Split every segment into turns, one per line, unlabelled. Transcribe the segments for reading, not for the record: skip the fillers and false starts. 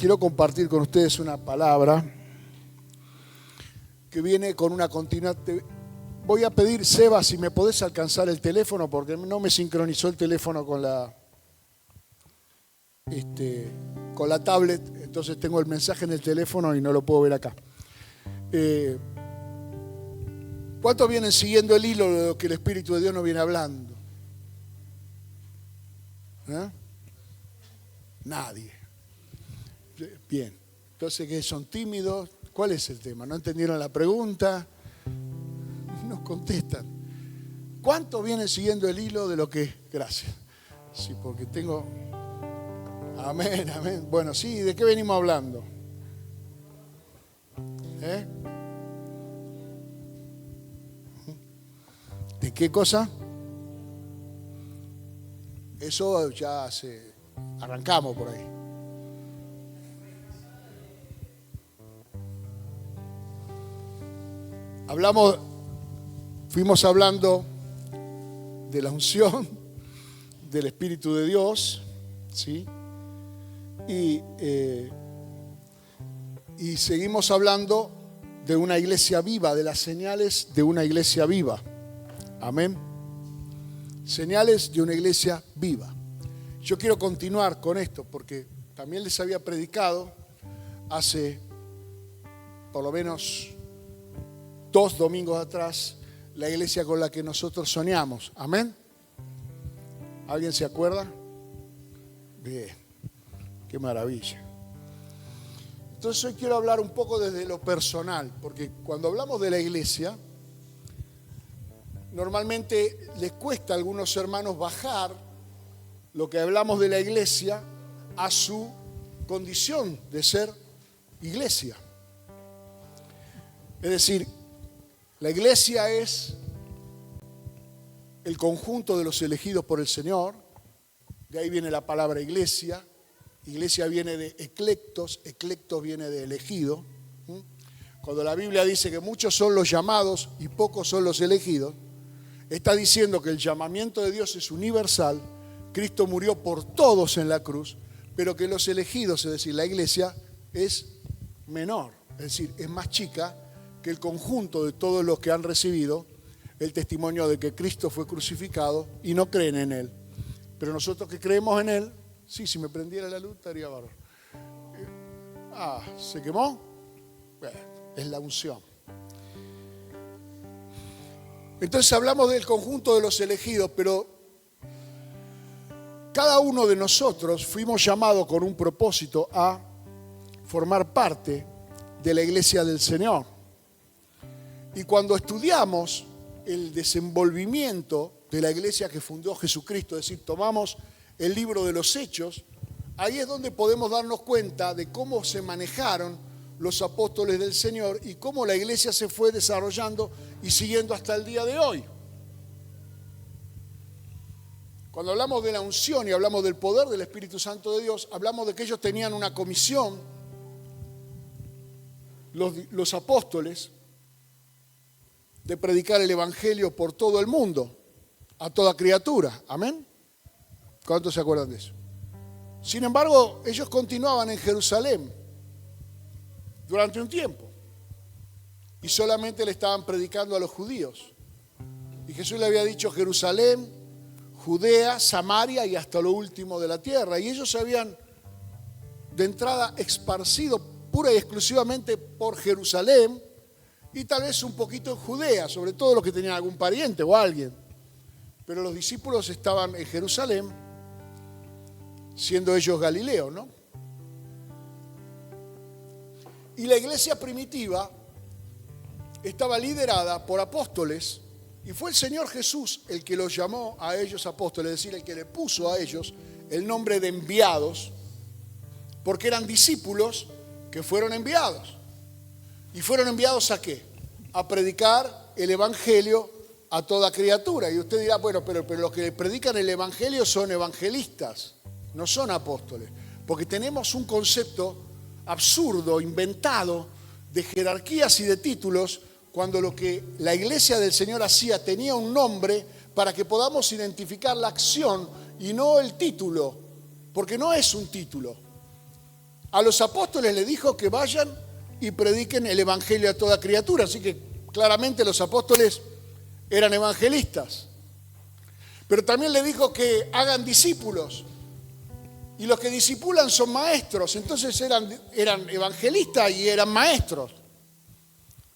quiero compartir con ustedes una palabra que viene con una continuidad. Voy a pedir, Seba, si me podés alcanzar el teléfono, porque no me sincronizó el teléfono con la tablet, entonces tengo el mensaje en el teléfono y no lo puedo ver acá. ¿Cuántos vienen siguiendo el hilo de lo que el Espíritu de Dios nos viene hablando? Nadie. Bien. Entonces, ¿qué son tímidos? ¿Cuál es el tema? ¿No entendieron la pregunta? Nos contestan. ¿Cuántos vienen siguiendo el hilo de lo que? Gracias. Sí, porque tengo... Amén, amén. Bueno, sí, ¿de qué venimos hablando? ¿De qué cosa? Eso ya arrancamos por ahí. Fuimos hablando de la unción del Espíritu de Dios, ¿sí? Y seguimos hablando de una iglesia viva, de las señales de una iglesia viva. Amén. Señales de una iglesia viva. Yo quiero continuar con esto porque también les había predicado hace por lo menos 2 domingos atrás la iglesia con la que nosotros soñamos. Amén. ¿Alguien se acuerda? Bien, qué maravilla. Entonces hoy quiero hablar un poco desde lo personal, porque cuando hablamos de la iglesia, normalmente les cuesta a algunos hermanos bajar lo que hablamos de la iglesia a su condición de ser iglesia. Es decir, la iglesia es el conjunto de los elegidos por el Señor. De ahí viene la palabra iglesia. Iglesia viene de eclectos, eclectos viene de elegido. Cuando la Biblia dice que muchos son los llamados y pocos son los elegidos, está diciendo que el llamamiento de Dios es universal. Cristo murió por todos en la cruz, pero que los elegidos, es decir, la iglesia, es menor, es decir, es más chica que el conjunto de todos los que han recibido el testimonio de que Cristo fue crucificado y no creen en Él. Pero nosotros que creemos en Él, sí, si me prendiera la luz estaría bárbaro. ¿Se quemó? Bueno, es la unción. Entonces hablamos del conjunto de los elegidos, pero cada uno de nosotros fuimos llamados con un propósito a formar parte de la iglesia del Señor. Y cuando estudiamos el desenvolvimiento de la iglesia que fundó Jesucristo, es decir, tomamos el libro de los Hechos, ahí es donde podemos darnos cuenta de cómo se manejaron los apóstoles del Señor y cómo la iglesia se fue desarrollando y siguiendo hasta el día de hoy. Cuando hablamos de la unción y hablamos del poder del Espíritu Santo de Dios, hablamos de que ellos tenían una comisión, los apóstoles, de predicar el Evangelio por todo el mundo, a toda criatura. ¿Amén? ¿Cuántos se acuerdan de eso? Sin embargo, ellos continuaban en Jerusalén durante un tiempo y solamente le estaban predicando a los judíos. Y Jesús le había dicho Jerusalén, Judea, Samaria y hasta lo último de la tierra. Y ellos se habían de entrada esparcido pura y exclusivamente por Jerusalén y tal vez un poquito en Judea, sobre todo los que tenían algún pariente o alguien. Pero los discípulos estaban en Jerusalén, siendo ellos galileos, ¿no? Y la iglesia primitiva estaba liderada por apóstoles y fue el Señor Jesús el que los llamó a ellos apóstoles, es decir, el que le puso a ellos el nombre de enviados, porque eran discípulos que fueron enviados. ¿Y fueron enviados a qué? A predicar el Evangelio a toda criatura. Y usted dirá, bueno, pero los que predican el Evangelio son evangelistas, no son apóstoles. Porque tenemos un concepto absurdo, inventado, de jerarquías y de títulos, cuando lo que la iglesia del Señor hacía tenía un nombre para que podamos identificar la acción y no el título, porque no es un título. A los apóstoles les dijo que vayan y prediquen el evangelio a toda criatura. Así que claramente los apóstoles eran evangelistas. Pero también les dijo que hagan discípulos. Y los que discipulan son maestros. Entonces eran evangelistas y eran maestros.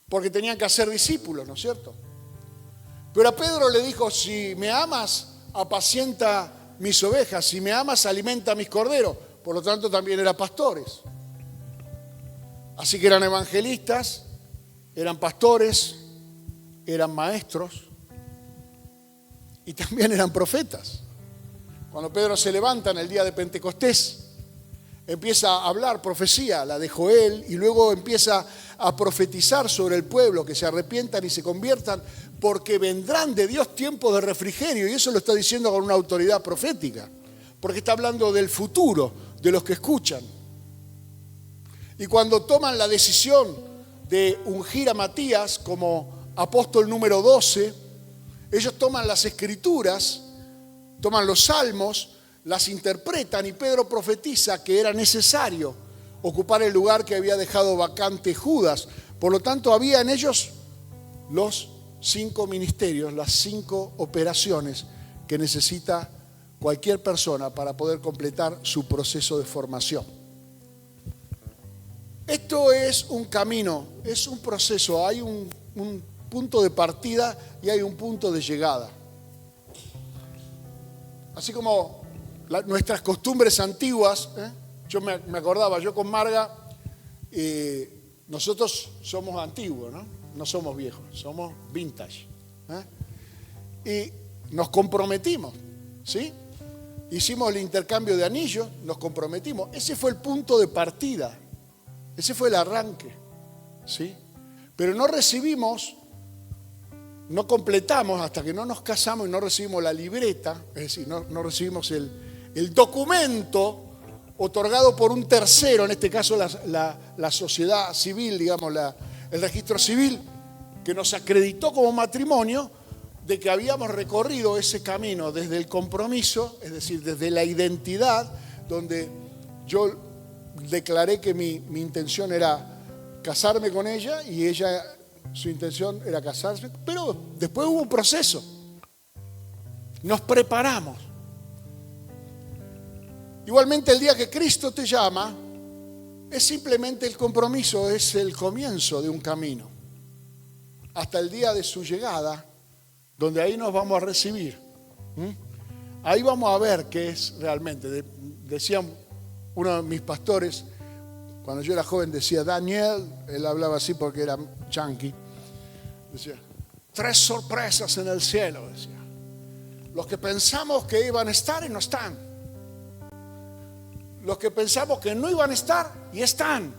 Porque tenían que hacer discípulos, ¿no es cierto? Pero a Pedro le dijo, si me amas, apacienta mis ovejas. Si me amas, alimenta mis corderos. Por lo tanto, también eran pastores. Así que eran evangelistas, eran pastores, eran maestros y también eran profetas. Cuando Pedro se levanta en el día de Pentecostés, empieza a hablar profecía, la de Joel, y luego empieza a profetizar sobre el pueblo, que se arrepientan y se conviertan, porque vendrán de Dios tiempos de refrigerio, y eso lo está diciendo con una autoridad profética, porque está hablando del futuro, de los que escuchan. Y cuando toman la decisión de ungir a Matías como apóstol número 12, ellos toman las escrituras, toman los salmos, las interpretan y Pedro profetiza que era necesario ocupar el lugar que había dejado vacante Judas. Por lo tanto, había en ellos los 5 ministerios, las 5 operaciones que necesita cualquier persona para poder completar su proceso de formación. Esto es un camino, es un proceso, hay un punto de partida y hay un punto de llegada. Así como nuestras costumbres antiguas, yo me acordaba, yo con Marga, nosotros somos antiguos, ¿no? No somos viejos, somos vintage. Y nos comprometimos, ¿sí? Hicimos el intercambio de anillos, nos comprometimos. Ese fue el punto de partida, ese fue el arranque, ¿sí? Pero no recibimos, no completamos hasta que no nos casamos y no recibimos la libreta, es decir, no recibimos el documento otorgado por un tercero, en este caso la sociedad civil, digamos, el registro civil, que nos acreditó como matrimonio, de que habíamos recorrido ese camino desde el compromiso, es decir, desde la identidad, donde yo declaré que mi intención era casarme con ella y ella, su intención era casarse, pero después hubo un proceso. Nos preparamos. Igualmente el día que Cristo te llama, es simplemente el compromiso, es el comienzo de un camino. Hasta el día de su llegada, donde ahí nos vamos a recibir. Ahí vamos a ver qué es realmente. Decía uno de mis pastores, cuando yo era joven, decía Daniel, él hablaba así porque era yankee, decía, 3 sorpresas en el cielo, decía. Los que pensamos que iban a estar y no están. Los que pensamos que no iban a estar y están.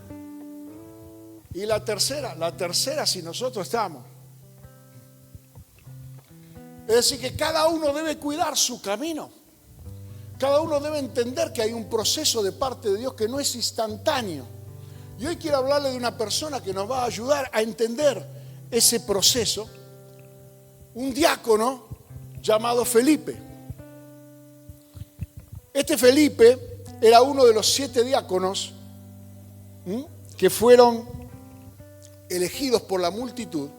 Y la tercera si nosotros estamos. Es decir, que cada uno debe cuidar su camino. Cada uno debe entender que hay un proceso de parte de Dios que no es instantáneo. Y hoy quiero hablarle de una persona que nos va a ayudar a entender ese proceso. Un diácono llamado Felipe. Este Felipe era uno de los 7 diáconos que fueron elegidos por la multitud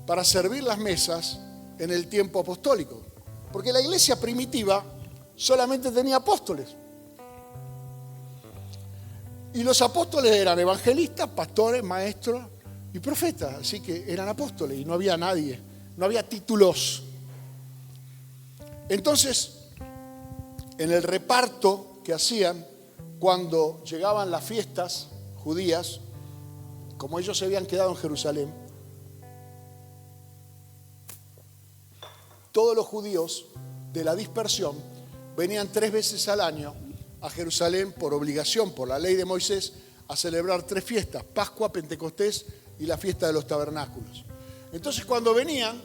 para servir las mesas en el tiempo apostólico. Porque la iglesia primitiva solamente tenía apóstoles. Y los apóstoles eran evangelistas, pastores, maestros y profetas. Así que eran apóstoles y no había nadie, no había títulos. Entonces, en el reparto que hacían cuando llegaban las fiestas judías, como ellos se habían quedado en Jerusalén, todos los judíos de la dispersión venían 3 veces al año a Jerusalén por obligación, por la ley de Moisés, a celebrar 3 fiestas, Pascua, Pentecostés y la fiesta de los tabernáculos. Entonces cuando venían,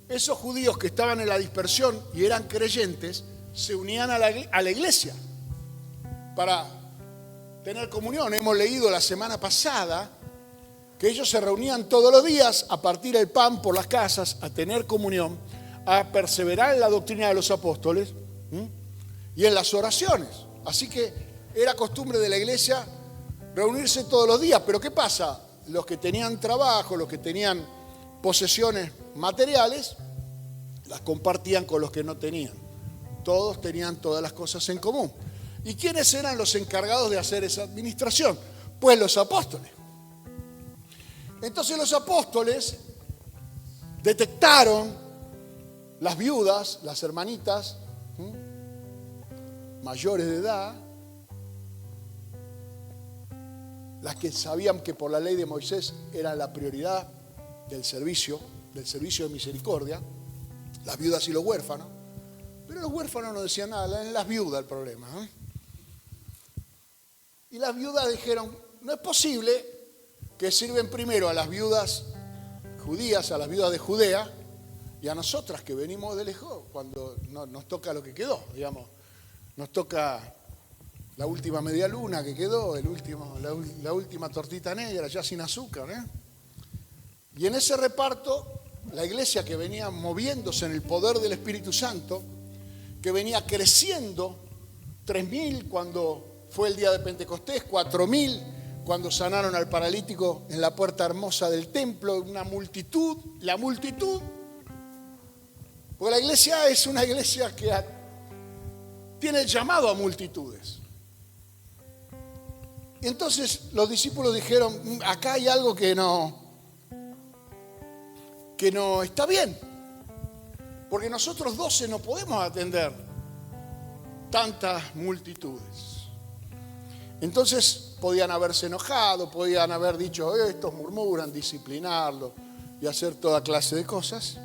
esos judíos que estaban en la dispersión y eran creyentes, se unían a la iglesia para tener comunión. Hemos leído la semana pasada que ellos se reunían todos los días a partir el pan por las casas, a tener comunión, a perseverar en la doctrina de los apóstoles y en las oraciones. Así que era costumbre de la iglesia reunirse todos los días. Pero ¿qué pasa? Los que tenían trabajo, los que tenían posesiones materiales, las compartían con los que no tenían. Todos tenían todas las cosas en común. ¿Y quiénes eran los encargados de hacer esa administración? Pues los apóstoles. Entonces los apóstoles detectaron las viudas, las hermanitas mayores de edad, las que sabían que por la ley de Moisés era la prioridad del servicio de misericordia, las viudas y los huérfanos. Pero los huérfanos no decían nada, eran las viudas el problema. Y las viudas dijeron, no es posible que sirven primero a las viudas judías, a las viudas de Judea, y a nosotras que venimos de lejos, cuando nos toca lo que quedó, digamos. Nos toca la última media luna que quedó, la última tortita negra, ya sin azúcar. Y en ese reparto, la iglesia que venía moviéndose en el poder del Espíritu Santo, que venía creciendo, 3.000 cuando fue el día de Pentecostés, 4.000 cuando sanaron al paralítico en la puerta hermosa del templo, una multitud, la multitud. Porque la iglesia es una iglesia que tiene el llamado a multitudes. Y entonces los discípulos dijeron, acá hay algo que no está bien. Porque nosotros 12 no podemos atender tantas multitudes. Entonces podían haberse enojado, podían haber dicho, estos murmuran, disciplinarlo y hacer toda clase de cosas.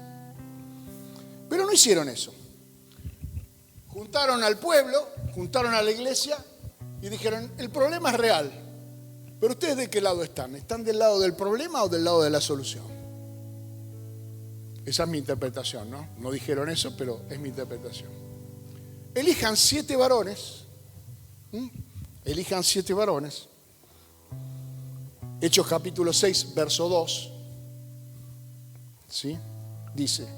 Pero no hicieron eso. Juntaron al pueblo, juntaron a la iglesia y dijeron, el problema es real, pero ¿ustedes de qué lado están? ¿Están del lado del problema o del lado de la solución? Esa es mi interpretación, ¿no? No dijeron eso, pero es mi interpretación. Elijan 7 varones. Elijan 7 varones. Hechos capítulo 6, verso 2. ¿Sí? Dice,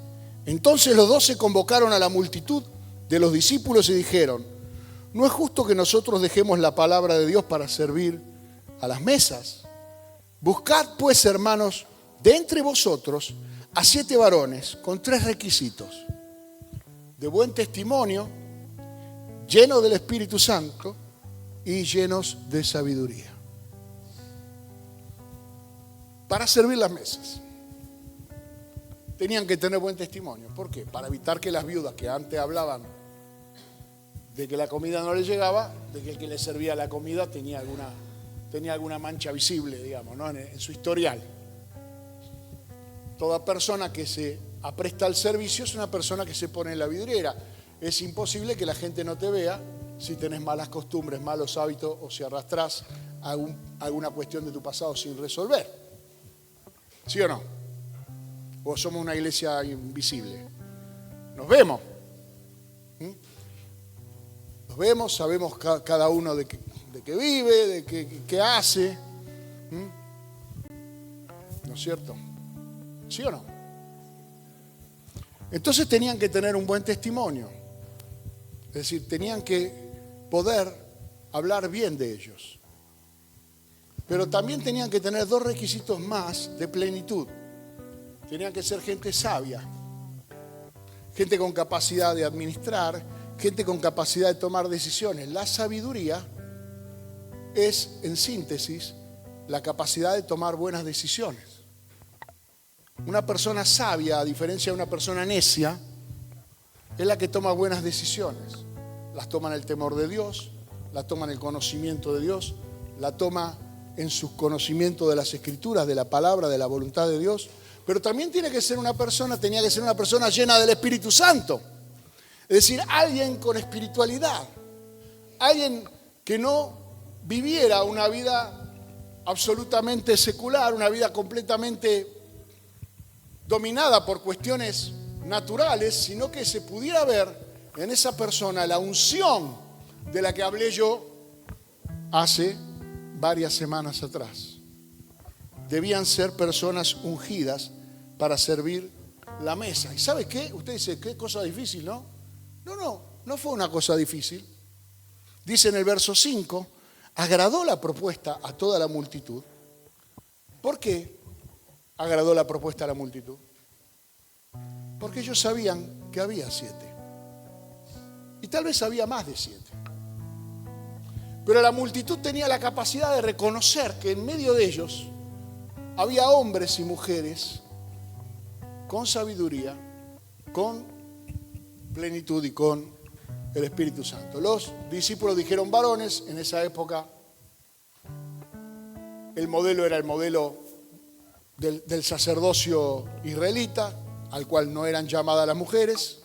entonces los 12 convocaron a la multitud de los discípulos y dijeron, no es justo que nosotros dejemos la palabra de Dios para servir a las mesas. Buscad pues, hermanos, de entre vosotros a 7 varones con 3 requisitos: de buen testimonio, llenos del Espíritu Santo y llenos de sabiduría, para servir las mesas. Tenían que tener buen testimonio. ¿Por qué? Para evitar que las viudas que antes hablaban de que la comida no les llegaba, de que el que les servía la comida tenía alguna mancha visible, digamos, ¿no? en su historial. Toda persona que se apresta al servicio es una persona que se pone en la vidriera. Es imposible que la gente no te vea si tenés malas costumbres, malos hábitos o si arrastrás alguna cuestión de tu pasado sin resolver. ¿Sí o no? O somos una iglesia invisible. Nos vemos. Nos vemos, sabemos cada uno de qué vive, de qué hace. ¿No es cierto? ¿Sí o no? Entonces tenían que tener un buen testimonio. Es decir, tenían que poder hablar bien de ellos. Pero también tenían que tener 2 requisitos más de plenitud. Tenían que ser gente sabia, gente con capacidad de administrar, gente con capacidad de tomar decisiones. La sabiduría es, en síntesis, la capacidad de tomar buenas decisiones. Una persona sabia, a diferencia de una persona necia, es la que toma buenas decisiones. Las toma en el temor de Dios, las toma en el conocimiento de Dios, la toma en su conocimiento de las Escrituras, de la palabra, de la voluntad de Dios. Pero también tenía que ser una persona llena del Espíritu Santo. Es decir, alguien con espiritualidad. Alguien que no viviera una vida absolutamente secular, una vida completamente dominada por cuestiones naturales, sino que se pudiera ver en esa persona la unción de la que hablé yo hace varias semanas atrás. Debían ser personas ungidas para servir la mesa. ¿Y sabe qué? Usted dice, qué cosa difícil, ¿no? No fue una cosa difícil. Dice en el verso 5, agradó la propuesta a toda la multitud. ¿Por qué agradó la propuesta a la multitud? Porque ellos sabían que había 7. Y tal vez había más de 7. Pero la multitud tenía la capacidad de reconocer que en medio de ellos había hombres y mujeres con sabiduría, con plenitud y con el Espíritu Santo. Los discípulos dijeron varones. En esa época el modelo era el modelo del sacerdocio israelita, al cual no eran llamadas las mujeres.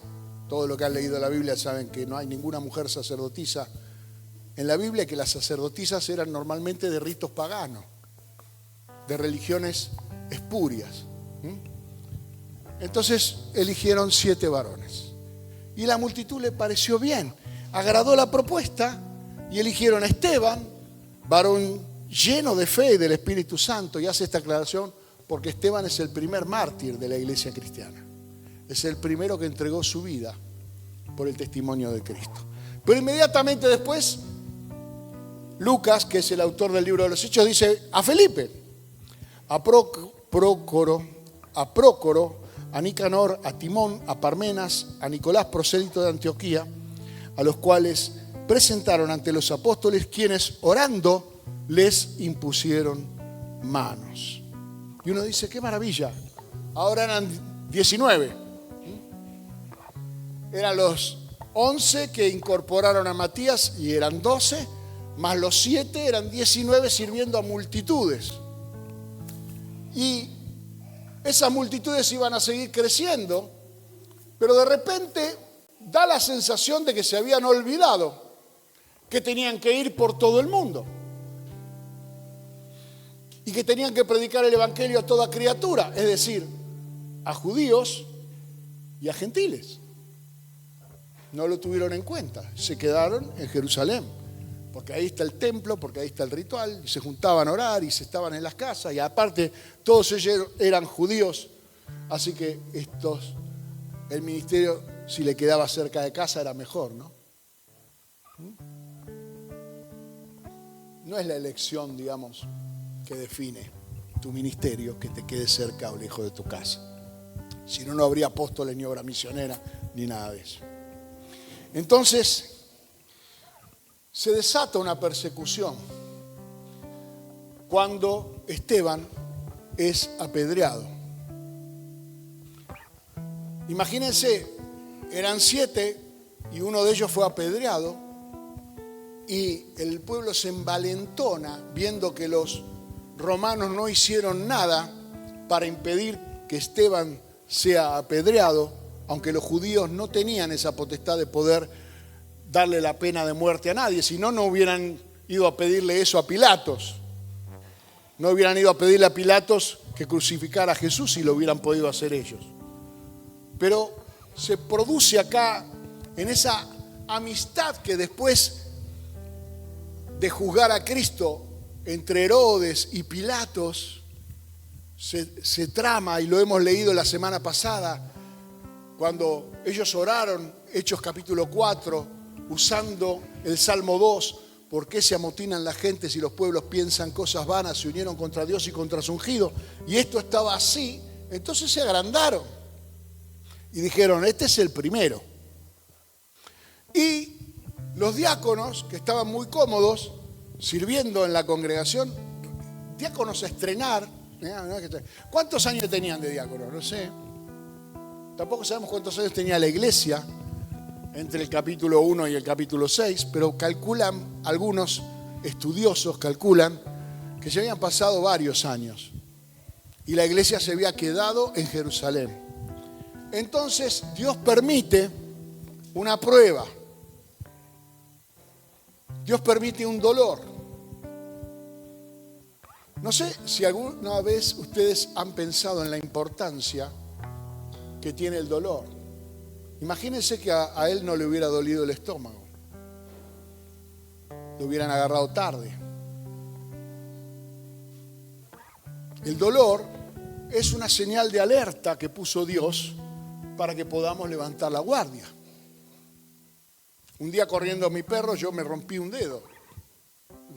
Todo lo que han leído la Biblia saben que no hay ninguna mujer sacerdotisa en la Biblia, que las sacerdotisas eran normalmente de ritos paganos, de religiones espurias. Entonces eligieron 7 varones. Y la multitud le pareció bien, agradó la propuesta y eligieron a Esteban, varón lleno de fe y del Espíritu Santo. Y hace esta aclaración porque Esteban es el primer mártir de la iglesia cristiana. Es el primero que entregó su vida por el testimonio de Cristo. Pero inmediatamente después, Lucas, que es el autor del libro de los Hechos, dice a Felipe, a Prócoro, a Nicanor, a Timón, a Parmenas, a Nicolás, prosélito de Antioquía, a los cuales presentaron ante los apóstoles, quienes orando les impusieron manos. Y uno dice, qué maravilla, ahora eran 19. Eran los 11 que incorporaron a Matías y eran 12, más los 7 eran 19 sirviendo a multitudes. Y esas multitudes iban a seguir creciendo, pero de repente da la sensación de que se habían olvidado que tenían que ir por todo el mundo y que tenían que predicar el evangelio a toda criatura, es decir, a judíos y a gentiles. No lo tuvieron en cuenta, se quedaron en Jerusalén, porque ahí está el templo, porque ahí está el ritual, y se juntaban a orar y se estaban en las casas, y aparte todos ellos eran judíos, así que el ministerio, si le quedaba cerca de casa, era mejor, ¿no? No es la elección, digamos, que define tu ministerio, que te quede cerca o lejos de tu casa. Si no, no habría apóstoles ni obra misionera, ni nada de eso. Entonces, se desata una persecución cuando Esteban es apedreado. Imagínense, eran 7 y uno de ellos fue apedreado y el pueblo se envalentona viendo que los romanos no hicieron nada para impedir que Esteban sea apedreado, aunque los judíos no tenían esa potestad de poder darle la pena de muerte a nadie, si no, no hubieran ido a pedirle eso a Pilatos. No hubieran ido a pedirle a Pilatos que crucificara a Jesús si lo hubieran podido hacer ellos. Pero se produce acá, en esa amistad que después de juzgar a Cristo entre Herodes y Pilatos, se trama, y lo hemos leído la semana pasada, cuando ellos oraron, Hechos capítulo 4, usando el Salmo 2, ¿por qué se amotinan la gente si los pueblos piensan cosas vanas? Se unieron contra Dios y contra su ungido. Y esto estaba así, entonces se agrandaron y dijeron, este es el primero. Y los diáconos, que estaban muy cómodos sirviendo en la congregación, diáconos a estrenar, ¿cuántos años tenían de diáconos? No sé. Tampoco sabemos cuántos años tenía la iglesia entre el capítulo 1 y el capítulo 6, pero calculan, algunos estudiosos calculan que se habían pasado varios años y la iglesia se había quedado en Jerusalén. Entonces Dios permite una prueba, Dios permite un dolor. No sé si alguna vez ustedes han pensado en la importancia que tiene el dolor. Imagínense que a él no le hubiera dolido el estómago. Lo hubieran agarrado tarde. El dolor es una señal de alerta que puso Dios para que podamos levantar la guardia. Un día corriendo a mi perro yo me rompí un dedo.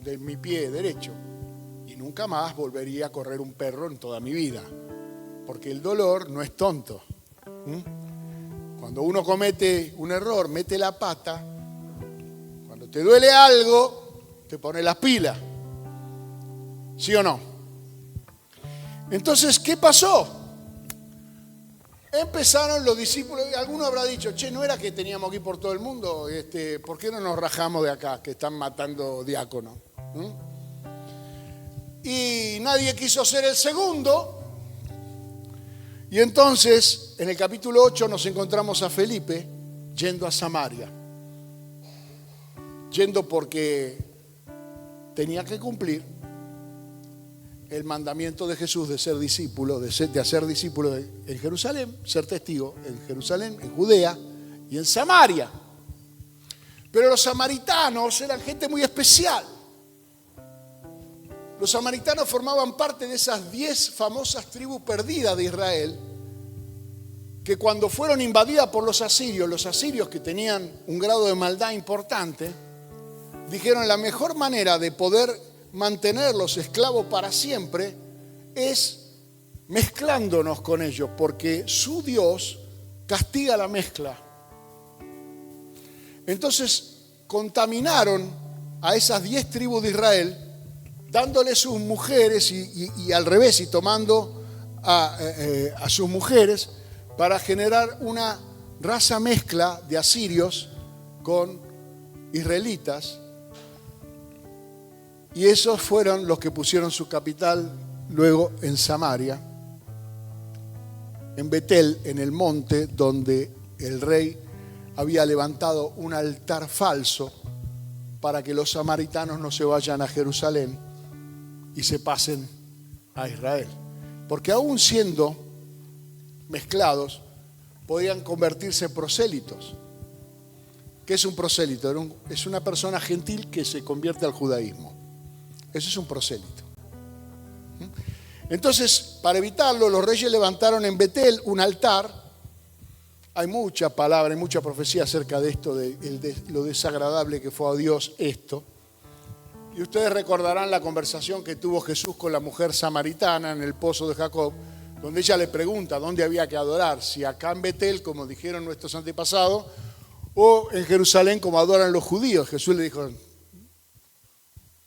de mi pie derecho y nunca más volvería a correr un perro en toda mi vida, porque el dolor no es tonto. Cuando uno comete un error, mete la pata, cuando te duele algo, te pone las pilas. ¿Sí o no? Entonces, ¿qué pasó? Empezaron los discípulos, alguno habrá dicho, che, ¿no era que teníamos que ir por todo el mundo? ¿Por qué no nos rajamos de acá, que están matando diáconos? Y nadie quiso ser el segundo. Y entonces, en el capítulo 8 nos encontramos a Felipe yendo a Samaria. Yendo porque tenía que cumplir el mandamiento de Jesús de ser discípulo, de hacer discípulo en Jerusalén, ser testigo en Jerusalén, en Judea y en Samaria. Pero los samaritanos eran gente muy especial. Los samaritanos formaban parte de esas 10 famosas tribus perdidas de Israel, que cuando fueron invadidas por los asirios que tenían un grado de maldad importante, dijeron la mejor manera de poder mantenerlos esclavos para siempre es mezclándonos con ellos, porque su Dios castiga la mezcla. Entonces contaminaron a esas 10 tribus de Israel, dándoles sus mujeres y al revés, y tomando a sus mujeres para generar una raza mezcla de asirios con israelitas. Y esos fueron los que pusieron su capital luego en Samaria, en Betel, en el monte donde el rey había levantado un altar falso para que los samaritanos no se vayan a Jerusalén y se pasen a Israel. Porque aún siendo mezclados, podían convertirse en prosélitos. ¿Qué es un prosélito? Es una persona gentil que se convierte al judaísmo. Eso es un prosélito. Entonces, para evitarlo, los reyes levantaron en Betel un altar. Hay mucha palabra, hay mucha profecía acerca de esto, de lo desagradable que fue a Dios esto. Y ustedes recordarán la conversación que tuvo Jesús con la mujer samaritana en el pozo de Jacob, donde ella le pregunta dónde había que adorar, si acá en Betel, como dijeron nuestros antepasados, o en Jerusalén, como adoran los judíos. Jesús le dijo,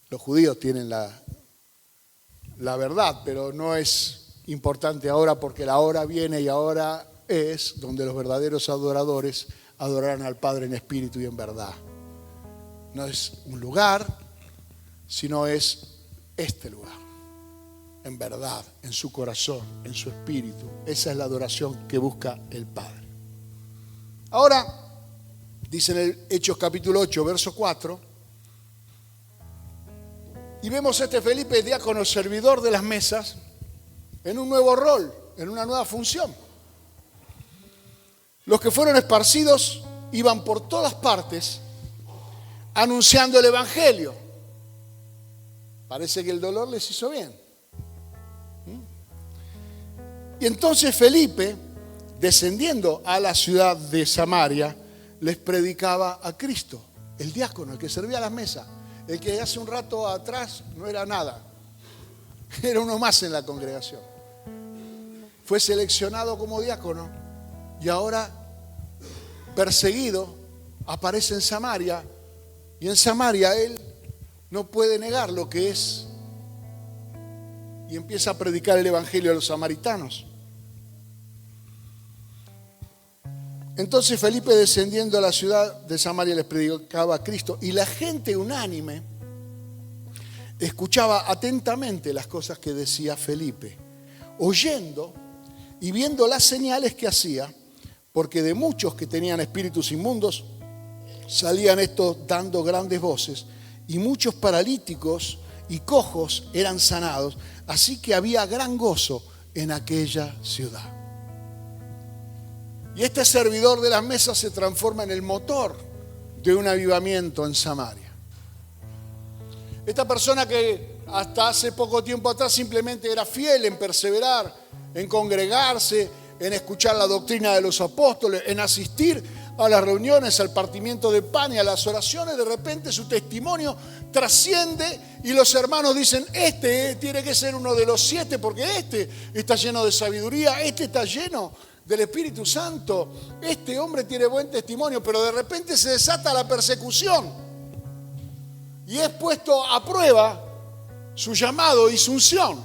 los judíos tienen la verdad, pero no es importante ahora, porque la hora viene y ahora es donde los verdaderos adoradores adorarán al Padre en espíritu y en verdad. No es un lugar, sino es este lugar, en verdad, en su corazón, en su espíritu. Esa es la adoración que busca el Padre. Ahora, dice en el Hechos capítulo 8, verso 4, y vemos a este Felipe, diácono, servidor de las mesas, en un nuevo rol, en una nueva función. Los que fueron esparcidos iban por todas partes anunciando el Evangelio. Parece que el dolor les hizo bien. Y entonces Felipe, descendiendo a la ciudad de Samaria, les predicaba a Cristo, el diácono, el que servía las mesas. El que hace un rato atrás no era nada, era uno más en la congregación. Fue seleccionado como diácono y ahora, perseguido, aparece en Samaria. Y en Samaria él no puede negar lo que es y empieza a predicar el evangelio a los samaritanos. Entonces Felipe, descendiendo a la ciudad de Samaria, les predicaba a Cristo, y la gente unánime escuchaba atentamente las cosas que decía Felipe, oyendo y viendo las señales que hacía, porque de muchos que tenían espíritus inmundos salían estos dando grandes voces, y muchos paralíticos y cojos eran sanados, así que había gran gozo en aquella ciudad. Y este servidor de las mesas se transforma en el motor de un avivamiento en Samaria. Esta persona que hasta hace poco tiempo atrás simplemente era fiel en perseverar, en congregarse, en escuchar la doctrina de los apóstoles, en asistir a las reuniones, al partimiento de pan y a las oraciones, de repente su testimonio trasciende y los hermanos dicen, este tiene que ser uno de los 7 porque este está lleno de sabiduría, este está lleno del Espíritu Santo, este hombre tiene buen testimonio, pero de repente se desata la persecución y es puesto a prueba su llamado y su unción,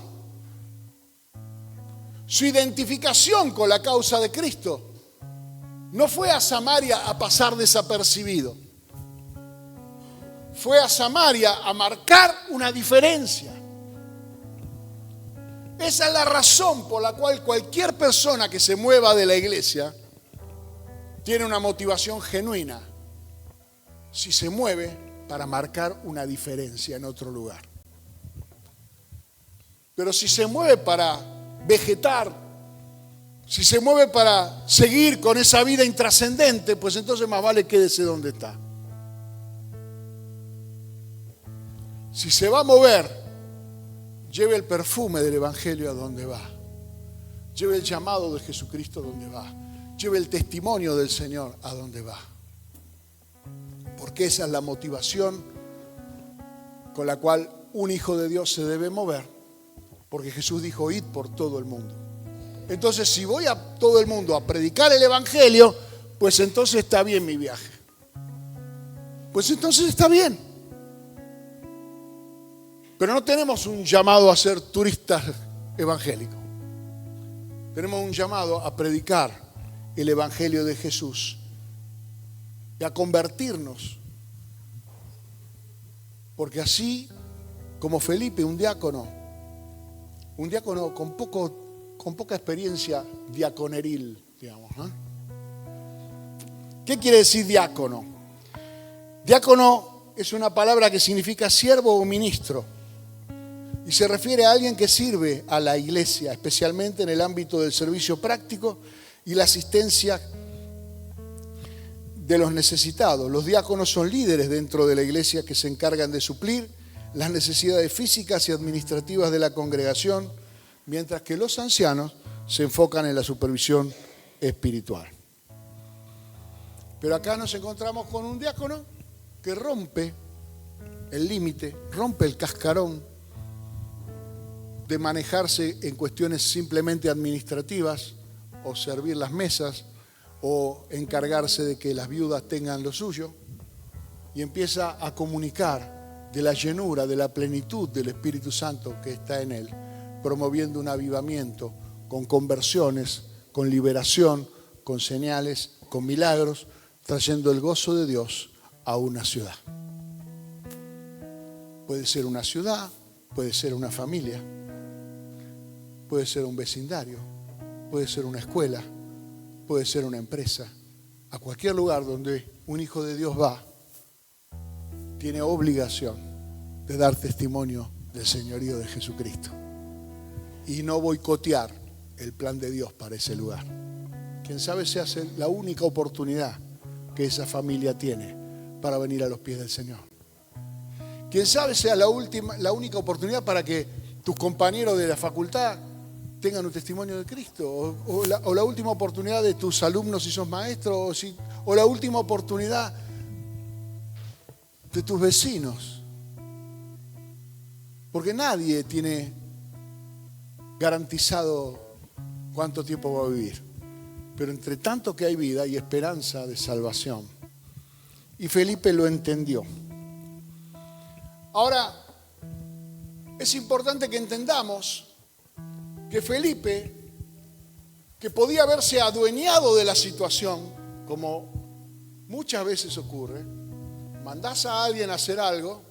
su identificación con la causa de Cristo. No fue a Samaria a pasar desapercibido. Fue a Samaria a marcar una diferencia. Esa es la razón por la cual cualquier persona que se mueva de la iglesia tiene una motivación genuina. Si se mueve para marcar una diferencia en otro lugar. Pero si se mueve para vegetar, si se mueve para seguir con esa vida intrascendente, pues entonces más vale quédese donde está. Si se va a mover, lleve el perfume del Evangelio a donde va. Lleve el llamado de Jesucristo a donde va. Lleve el testimonio del Señor a donde va. Porque esa es la motivación con la cual un hijo de Dios se debe mover. Porque Jesús dijo, id por todo el mundo. Entonces, si voy a todo el mundo a predicar el Evangelio, pues entonces está bien mi viaje. Pues entonces está bien. Pero no tenemos un llamado a ser turistas evangélicos. Tenemos un llamado a predicar el Evangelio de Jesús y a convertirnos. Porque así como Felipe, un diácono con poca experiencia diaconeril, digamos, ¿no? ¿Qué quiere decir diácono? Diácono es una palabra que significa siervo o ministro y se refiere a alguien que sirve a la iglesia, especialmente en el ámbito del servicio práctico y la asistencia de los necesitados. Los diáconos son líderes dentro de la iglesia que se encargan de suplir las necesidades físicas y administrativas de la congregación, mientras que los ancianos se enfocan en la supervisión espiritual. Pero acá nos encontramos con un diácono que rompe el límite, rompe el cascarón de manejarse en cuestiones simplemente administrativas o servir las mesas o encargarse de que las viudas tengan lo suyo y empieza a comunicar de la llenura, de la plenitud del Espíritu Santo que está en él, promoviendo un avivamiento con conversiones, con liberación, con señales, con milagros, trayendo el gozo de Dios a una ciudad. Puede ser una ciudad, puede ser una familia, puede ser un vecindario, puede ser una escuela, puede ser una empresa. A cualquier lugar donde un hijo de Dios va, tiene obligación de dar testimonio del señorío de Jesucristo y no boicotear el plan de Dios para ese lugar. Quién sabe sea la única oportunidad que esa familia tiene para venir a los pies del Señor. Quién sabe sea la única oportunidad para que tus compañeros de la facultad tengan un testimonio de Cristo, o la última oportunidad de tus alumnos si sos maestro, o la última oportunidad de tus vecinos. Porque nadie tiene garantizado cuánto tiempo va a vivir. Pero entre tanto que hay vida, hay esperanza de salvación. Y Felipe lo entendió. Ahora, es importante que entendamos que Felipe, que podía haberse adueñado de la situación, como muchas veces ocurre, mandás a alguien a hacer algo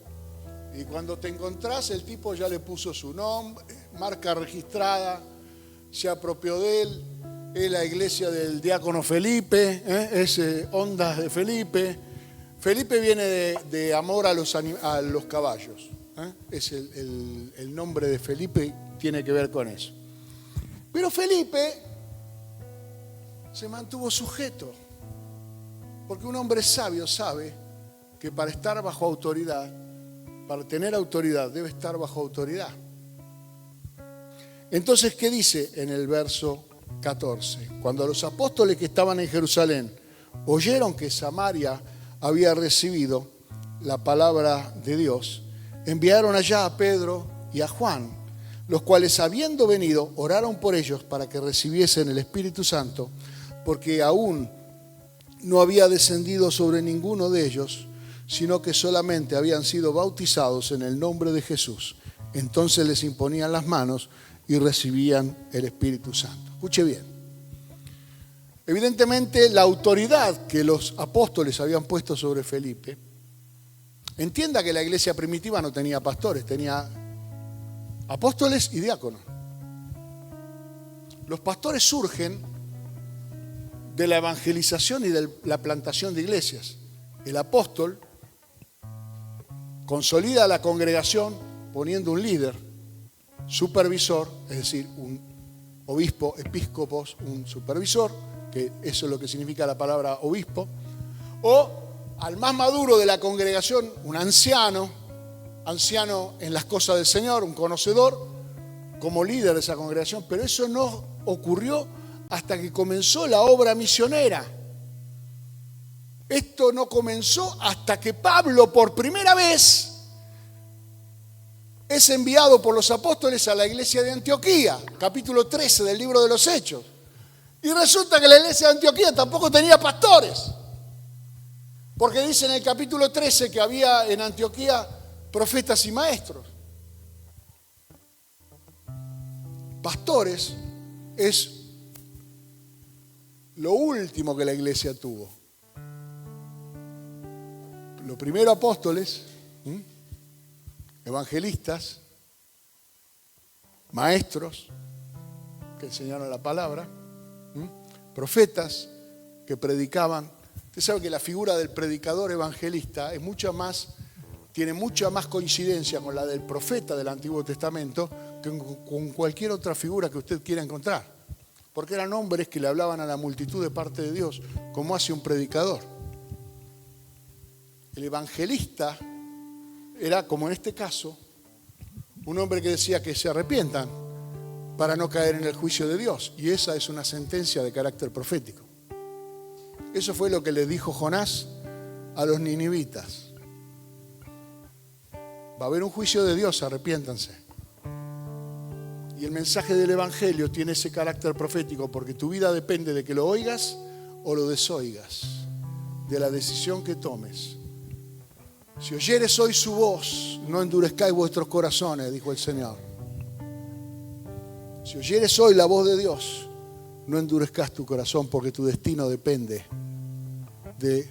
y cuando te encontrás el tipo ya le puso su nombre, marca registrada, se apropió de él, es la iglesia del diácono Felipe, es Ondas de Felipe. Felipe viene de amor a los caballos. Es el nombre de Felipe, tiene que ver con eso. Pero Felipe se mantuvo sujeto, porque un hombre sabio sabe que para estar bajo autoridad, para tener autoridad, debe estar bajo autoridad. Entonces, ¿qué dice en el verso 14? Cuando los apóstoles que estaban en Jerusalén oyeron que Samaria había recibido la palabra de Dios, enviaron allá a Pedro y a Juan, los cuales, habiendo venido, oraron por ellos para que recibiesen el Espíritu Santo, porque aún no había descendido sobre ninguno de ellos, sino que solamente habían sido bautizados en el nombre de Jesús. Entonces les imponían las manos y recibían el Espíritu Santo. Escuche bien. Evidentemente, la autoridad que los apóstoles habían puesto sobre Felipe, entienda que la iglesia primitiva no tenía pastores, tenía apóstoles y diáconos. Los pastores surgen de la evangelización y de la plantación de iglesias. El apóstol consolida a la congregación poniendo un líder, supervisor, es decir, un obispo, episcopos, un supervisor, que eso es lo que significa la palabra obispo, o al más maduro de la congregación, un anciano en las cosas del Señor, un conocedor, como líder de esa congregación. Pero eso no ocurrió hasta que comenzó la obra misionera. Esto no comenzó hasta que Pablo, por primera vez, es enviado por los apóstoles a la iglesia de Antioquía, capítulo 13 del libro de los Hechos. Y resulta que la iglesia de Antioquía tampoco tenía pastores, porque dice en el capítulo 13 que había en Antioquía profetas y maestros. Pastores es lo último que la iglesia tuvo. Lo primero, apóstoles, evangelistas, maestros que enseñaron la palabra, profetas que predicaban. Usted sabe que la figura del predicador evangelista tiene mucha más coincidencia con la del profeta del Antiguo Testamento que con cualquier otra figura que usted quiera encontrar. Porque eran hombres que le hablaban a la multitud de parte de Dios, como hace un predicador. El evangelista era, como en este caso, un hombre que decía que se arrepientan para no caer en el juicio de Dios. Y esa es una sentencia de carácter profético. Eso fue lo que le dijo Jonás a los ninivitas. Va a haber un juicio de Dios, arrepiéntanse. Y el mensaje del Evangelio tiene ese carácter profético, porque tu vida depende de que lo oigas o lo desoigas, de la decisión que tomes. Si oyeres hoy su voz, no endurezcáis vuestros corazones, dijo el Señor. Si oyeres hoy la voz de Dios, no endurezcas tu corazón, porque tu destino depende de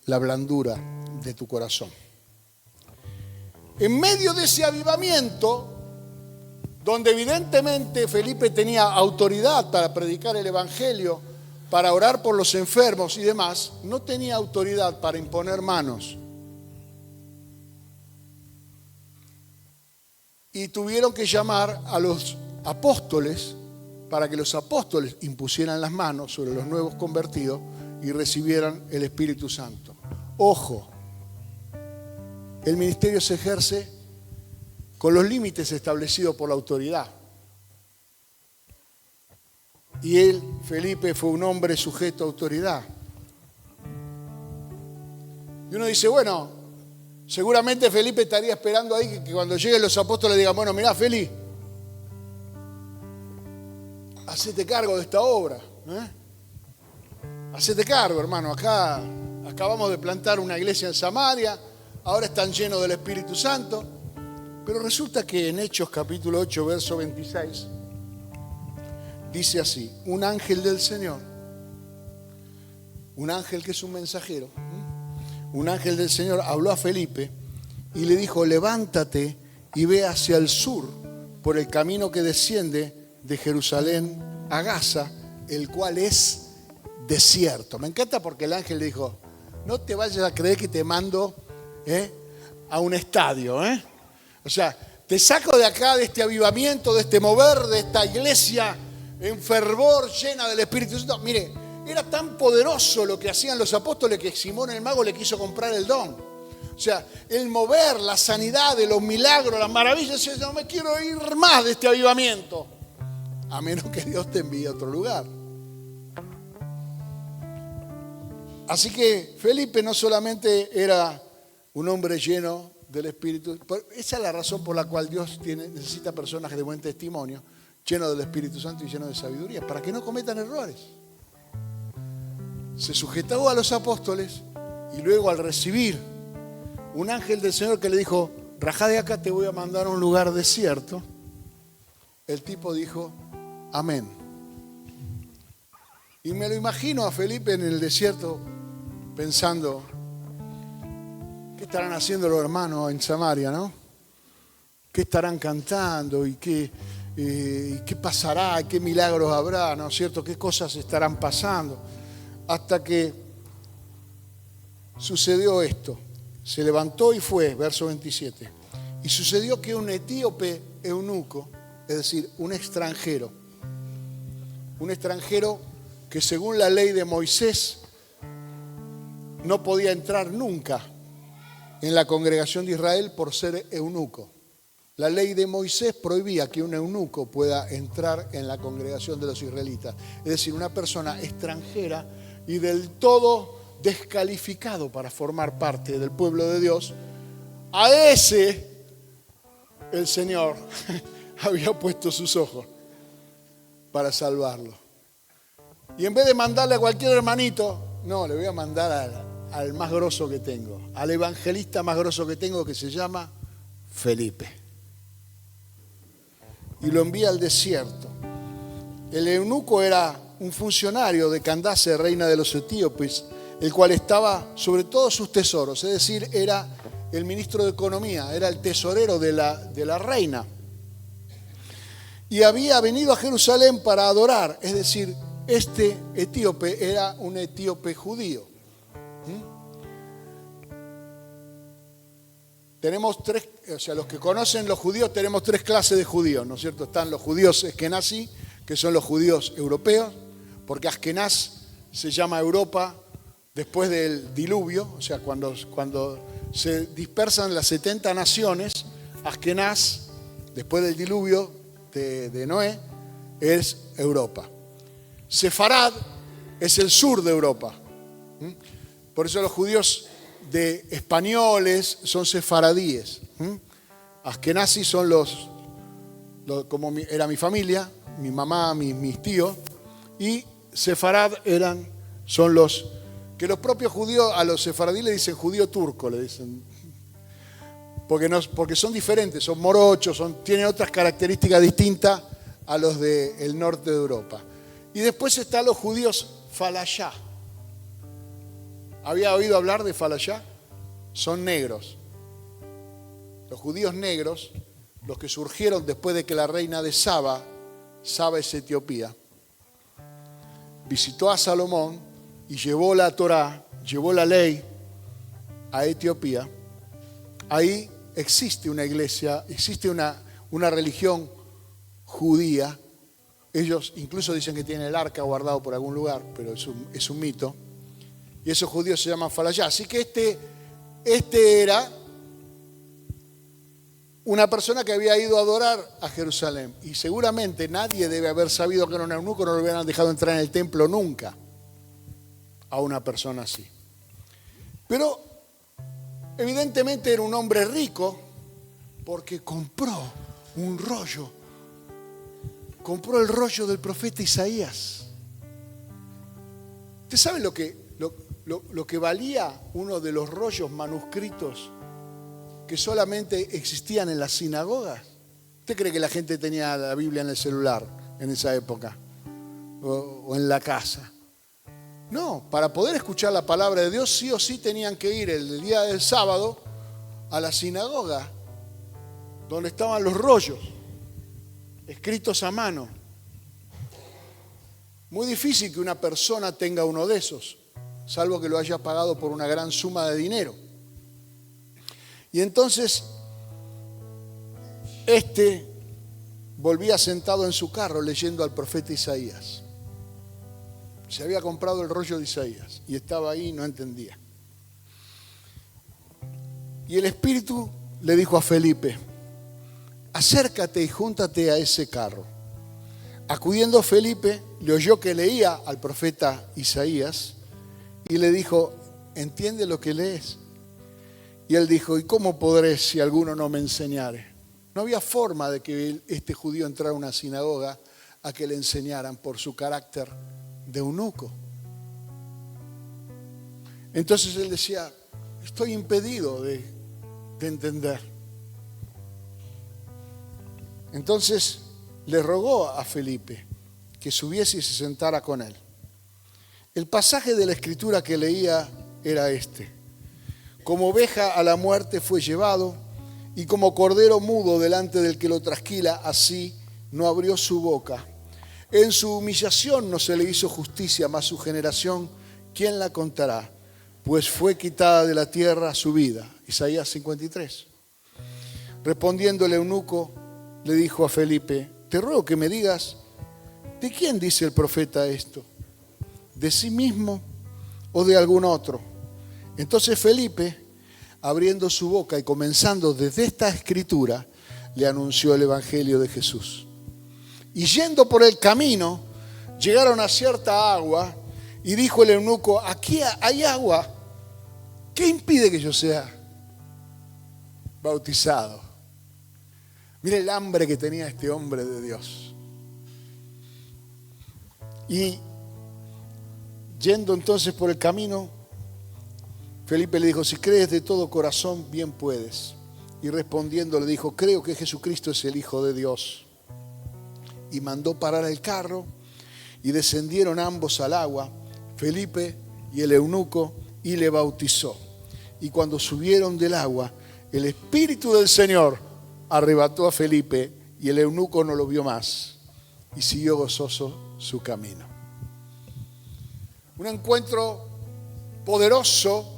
la blandura de tu corazón. En medio de ese avivamiento, donde evidentemente Felipe tenía autoridad para predicar el Evangelio, para orar por los enfermos y demás, no tenía autoridad para imponer manos. Y tuvieron que llamar a los apóstoles para que los apóstoles impusieran las manos sobre los nuevos convertidos y recibieran el Espíritu Santo. Ojo, el ministerio se ejerce con los límites establecidos por la autoridad. Y él, Felipe, fue un hombre sujeto a autoridad. Y uno dice, bueno, seguramente Felipe estaría esperando ahí que cuando lleguen los apóstoles digan, bueno, mirá, Feli, hacete cargo de esta obra. Hacete cargo, hermano. Acá acabamos de plantar una iglesia en Samaria, ahora están llenos del Espíritu Santo. Pero resulta que en Hechos capítulo 8, verso 26, dice así: un ángel del Señor, un ángel que es un mensajero, un ángel del Señor habló a Felipe y le dijo: levántate y ve hacia el sur por el camino que desciende de Jerusalén a Gaza, el cual es desierto. Me encanta porque el ángel le dijo: no te vayas a creer que te mando a un estadio. O sea, te saco de acá, de este avivamiento, de este mover, de esta iglesia en fervor, llena del Espíritu Santo. Mire, era tan poderoso lo que hacían los apóstoles que Simón el mago le quiso comprar el don. O sea, el mover, la sanidad, de los milagros, las maravillas. Dice, no me quiero ir más de este avivamiento, a menos que Dios te envíe a otro lugar. Así que Felipe no solamente era un hombre lleno del Espíritu, esa es la razón por la cual Dios necesita personas de buen testimonio, llenos del Espíritu Santo y llenos de sabiduría, para que no cometan errores. Se sujetó a los apóstoles y luego, al recibir un ángel del Señor que le dijo: rajá de acá, te voy a mandar a un lugar desierto, el tipo dijo: amén. Y me lo imagino a Felipe en el desierto pensando: ¿qué estarán haciendo los hermanos en Samaria, no? ¿Qué estarán cantando? ¿Y qué pasará? ¿Qué milagros habrá? ¿No es cierto? ¿Qué cosas estarán pasando? Hasta que sucedió esto. Se levantó y fue, verso 27. Y sucedió que un etíope eunuco, es decir, un extranjero que según la ley de Moisés no podía entrar nunca en la congregación de Israel por ser eunuco. La ley de Moisés prohibía que un eunuco pueda entrar en la congregación de los israelitas. Es decir, una persona extranjera y del todo descalificado para formar parte del pueblo de Dios. A ese el Señor había puesto sus ojos para salvarlo. Y en vez de mandarle a cualquier hermanito, no, le voy a mandar al más grosso que tengo, al evangelista más grosso que tengo, que se llama Felipe. Y lo envía al desierto. El eunuco era un funcionario de Candace, reina de los etíopes, el cual estaba sobre todos sus tesoros, es decir, era el ministro de Economía, era el tesorero de la reina. Y había venido a Jerusalén para adorar, es decir, este etíope era un etíope judío. Tenemos tres, o sea, los que conocen los judíos, tenemos tres clases de judíos, ¿no es cierto? Están los judíos eskenazí, que son los judíos europeos, porque Askenaz se llama Europa después del diluvio, o sea, cuando se dispersan las 70 naciones, Askenaz, después del diluvio de Noé, es Europa. Sefarad es el sur de Europa. Por eso los judíos de españoles son sefaradíes. Askenazí son los como era mi familia, mi mamá, mis tíos, y sefarad son los que los propios judíos a los sefaradíes le dicen judío turco, le dicen, porque son diferentes, son morochos, tienen otras características distintas a los del norte de Europa. Y después están los judíos falayá. ¿Había oído hablar de falayá? Son negros. Los judíos negros, los que surgieron después de que la reina de Saba es Etiopía, visitó a Salomón y llevó la Torá, llevó la ley a Etiopía. Ahí existe una iglesia, existe una religión judía. Ellos incluso dicen que tienen el arca guardado por algún lugar, pero es un mito. Y esos judíos se llaman falayá. Así que este era una persona que había ido a adorar a Jerusalén. Y seguramente nadie debe haber sabido que era un eunuco, no lo hubieran dejado entrar en el templo nunca a una persona así. Pero evidentemente era un hombre rico porque compró el rollo del profeta Isaías. ¿Usted sabe lo que valía uno de los rollos manuscritos que solamente existían en las sinagogas? ¿Usted cree que la gente tenía la Biblia en el celular en esa época? O en la casa. No, para poder escuchar la palabra de Dios sí o sí tenían que ir el día del sábado a la sinagoga donde estaban los rollos escritos a mano. Muy difícil que una persona tenga uno de esos, salvo que lo haya pagado por una gran suma de dinero. Y entonces, volvía sentado en su carro leyendo al profeta Isaías. Se había comprado el rollo de Isaías y estaba ahí y no entendía. Y el Espíritu le dijo a Felipe: acércate y júntate a ese carro. Acudiendo Felipe, le oyó que leía al profeta Isaías y le dijo, ¿entiende lo que lees? Y él dijo, ¿y cómo podré si alguno no me enseñare? No había forma de que este judío entrara a una sinagoga a que le enseñaran por su carácter de eunuco. Entonces él decía, estoy impedido de entender. Entonces le rogó a Felipe que subiese y se sentara con él. El pasaje de la escritura que leía era este: como oveja a la muerte fue llevado, y como cordero mudo delante del que lo trasquila, así no abrió su boca. En su humillación no se le hizo justicia, mas su generación, ¿quién la contará? Pues fue quitada de la tierra su vida. Isaías 53. Respondiendo el eunuco, le dijo a Felipe, te ruego que me digas, ¿de quién dice el profeta esto? ¿De sí mismo o de algún otro? Entonces Felipe, abriendo su boca y comenzando desde esta escritura, le anunció el evangelio de Jesús. Y yendo por el camino, llegaron a cierta agua, y dijo el eunuco, aquí hay agua, ¿qué impide que yo sea bautizado? Mire el hambre que tenía este hombre de Dios. Y yendo entonces por el camino, Felipe le dijo, si crees de todo corazón, bien puedes. Y respondiendo le dijo, creo que Jesucristo es el Hijo de Dios. Y mandó parar el carro, y descendieron ambos al agua, Felipe y el eunuco, y le bautizó. Y cuando subieron del agua, el Espíritu del Señor arrebató a Felipe, y el eunuco no lo vio más, y siguió gozoso su camino. Un encuentro poderoso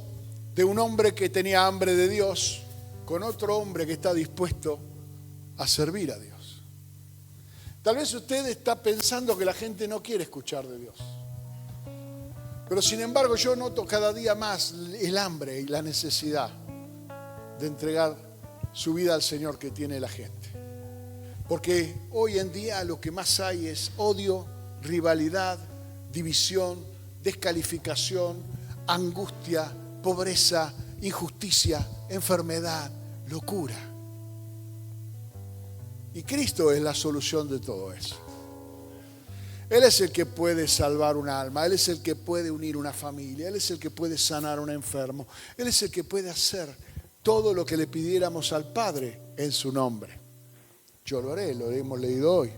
de un hombre que tenía hambre de Dios con otro hombre que está dispuesto a servir a Dios. Tal vez usted está pensando que la gente no quiere escuchar de Dios. Pero sin embargo yo noto cada día más el hambre y la necesidad de entregar su vida al Señor que tiene la gente. Porque hoy en día lo que más hay es odio, rivalidad, división, descalificación, angustia, pobreza, injusticia, enfermedad, locura. Y Cristo es la solución de todo eso. Él es el que puede salvar un alma, Él es el que puede unir una familia, Él es el que puede sanar a un enfermo, Él es el que puede hacer todo lo que le pidiéramos al Padre en su nombre. Yo lo haré, lo hemos leído hoy.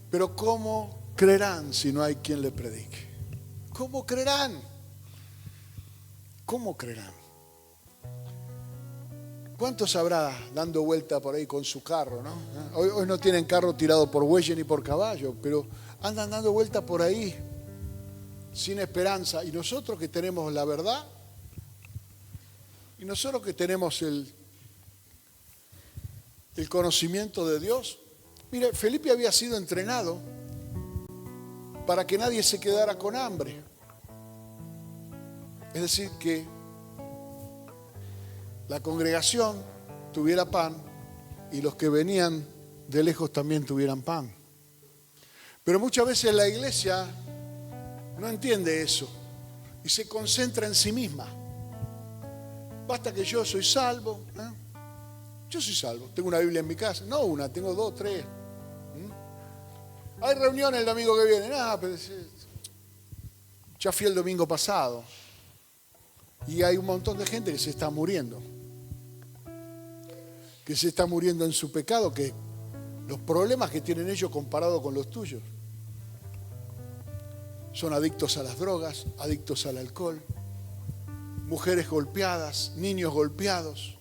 Pero ¿cómo creerán si no hay quien le predique? ¿Cómo creerán? ¿Cómo creerán? ¿Cuántos habrá dando vuelta por ahí con su carro, no? Hoy no tienen carro tirado por bueyes ni por caballo, pero andan dando vuelta por ahí sin esperanza. Y nosotros que tenemos la verdad, y nosotros que tenemos el conocimiento de Dios. Mire, Felipe había sido entrenado para que nadie se quedara con hambre. Es decir, que la congregación tuviera pan y los que venían de lejos también tuvieran pan. Pero muchas veces la iglesia no entiende eso y se concentra en sí misma. Basta que yo soy salvo, ¿eh? Yo soy salvo, tengo una Biblia en mi casa, no una, tengo 2, 3. Hay reuniones el domingo que viene, pero ya fui el domingo pasado y hay un montón de gente que se está muriendo. Que se está muriendo en su pecado, que los problemas que tienen ellos comparados con los tuyos. Son adictos a las drogas, adictos al alcohol, mujeres golpeadas, niños golpeados,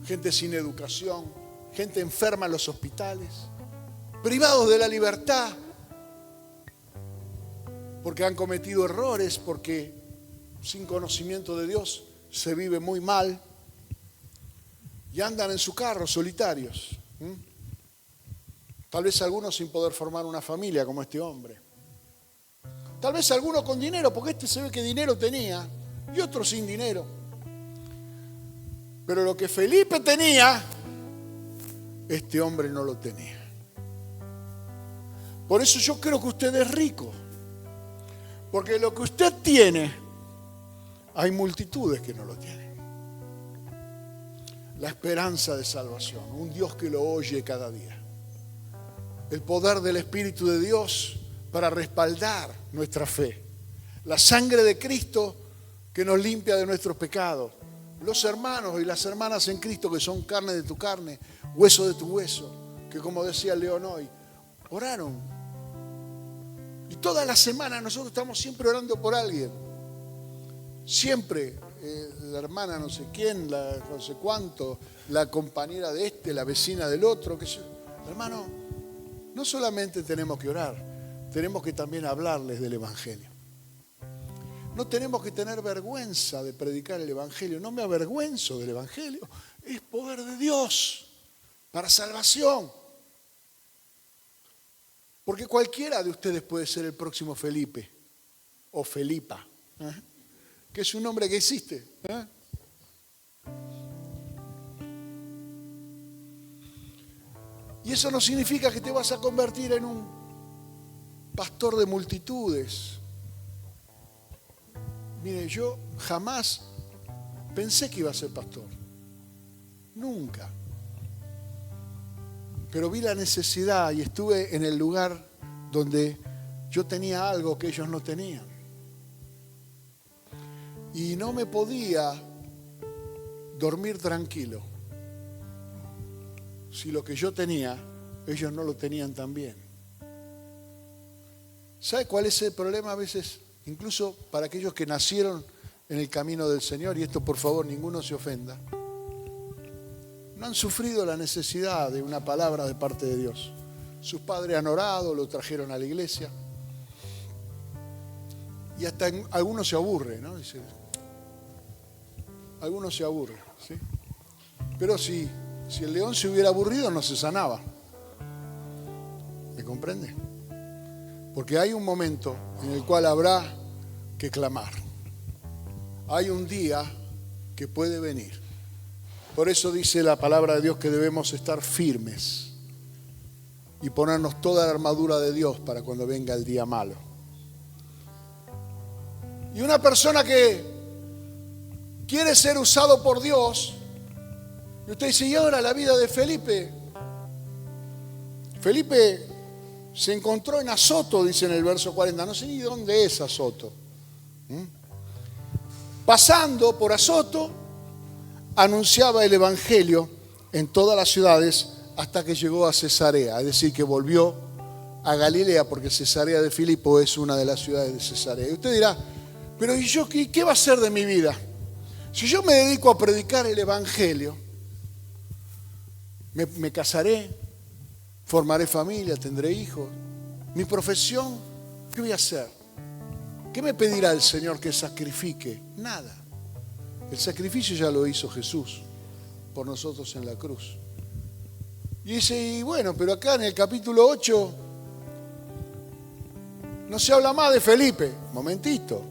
gente sin educación, gente enferma en los hospitales, privados de la libertad, porque han cometido errores, porque sin conocimiento de Dios se vive muy mal. Y andan en su carro solitarios. Tal vez algunos sin poder formar una familia como este hombre. Tal vez algunos con dinero, porque este se ve que dinero tenía, y otro sin dinero. Pero lo que Felipe tenía, este hombre no lo tenía. Por eso yo creo que usted es rico. Porque lo que usted tiene, hay multitudes que no lo tienen. La esperanza de salvación, un Dios que lo oye cada día. El poder del Espíritu de Dios para respaldar nuestra fe. La sangre de Cristo que nos limpia de nuestros pecados. Los hermanos y las hermanas en Cristo que son carne de tu carne, hueso de tu hueso, que como decía León hoy, oraron. Y toda la semana nosotros estamos siempre orando por alguien. Siempre, la hermana no sé quién, la no sé cuánto, la compañera de este, la vecina del otro. Hermano, no solamente tenemos que orar, tenemos que también hablarles del Evangelio. No tenemos que tener vergüenza de predicar el Evangelio. No me avergüenzo del Evangelio. Es poder de Dios para salvación. Porque cualquiera de ustedes puede ser el próximo Felipe o Felipa, que es un nombre que existe. Y eso no significa que te vas a convertir en un pastor de multitudes. Mire, yo jamás pensé que iba a ser pastor. Nunca. Pero vi la necesidad y estuve en el lugar donde yo tenía algo que ellos no tenían. Y no me podía dormir tranquilo si lo que yo tenía, ellos no lo tenían también. ¿Sabe cuál es el problema a veces? Incluso para aquellos que nacieron en el camino del Señor, y esto por favor ninguno se ofenda, no han sufrido la necesidad de una palabra de parte de Dios. Sus padres han orado, lo trajeron a la iglesia, y hasta algunos se aburren, ¿no? Dice, algunos se aburren, ¿sí? Pero si el león se hubiera aburrido no se sanaba. ¿Me comprende? Porque hay un momento en el cual habrá que clamar. Hay un día que puede venir. Por eso dice la palabra de Dios que debemos estar firmes y ponernos toda la armadura de Dios para cuando venga el día malo. Y una persona que quiere ser usado por Dios, y usted dice, ¿y ahora la vida de Felipe? Felipe se encontró en Azoto, dice en el verso 40. No sé ni dónde es Azoto. Pasando por Azoto, anunciaba el Evangelio en todas las ciudades hasta que llegó a Cesarea. Es decir, que volvió a Galilea, porque Cesarea de Filipo es una de las ciudades de Cesarea. Y usted dirá, pero ¿y yo qué va a ser de mi vida? Si yo me dedico a predicar el Evangelio, me casaré, formaré familia, tendré hijos. Mi profesión, ¿qué voy a hacer? ¿Qué me pedirá el Señor que sacrifique? Nada. El sacrificio ya lo hizo Jesús por nosotros en la cruz. Y dice, y bueno, pero acá en el capítulo 8 no se habla más de Felipe. Momentito.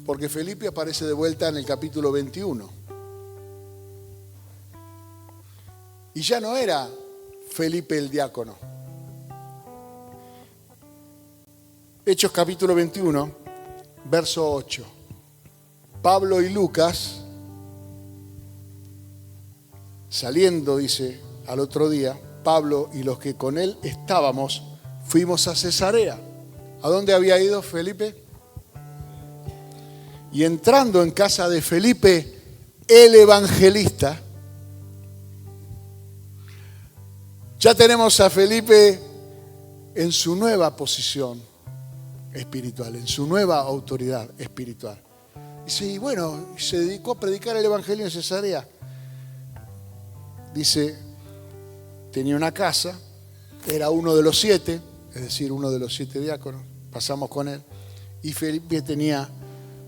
Porque Felipe aparece de vuelta en el capítulo 21. Y ya no era Felipe el diácono. Hechos capítulo 21, verso 8. Pablo y Lucas, saliendo, dice, al otro día, Pablo y los que con él estábamos, fuimos a Cesarea. ¿A dónde había ido Felipe? Y entrando en casa de Felipe, el evangelista, ya tenemos a Felipe en su nueva posición espiritual, en su nueva autoridad espiritual. Dice, y bueno, se dedicó a predicar el Evangelio en Cesarea. Dice, tenía una casa, era uno de los 7, es decir, uno de los 7 diáconos, pasamos con él, y Felipe tenía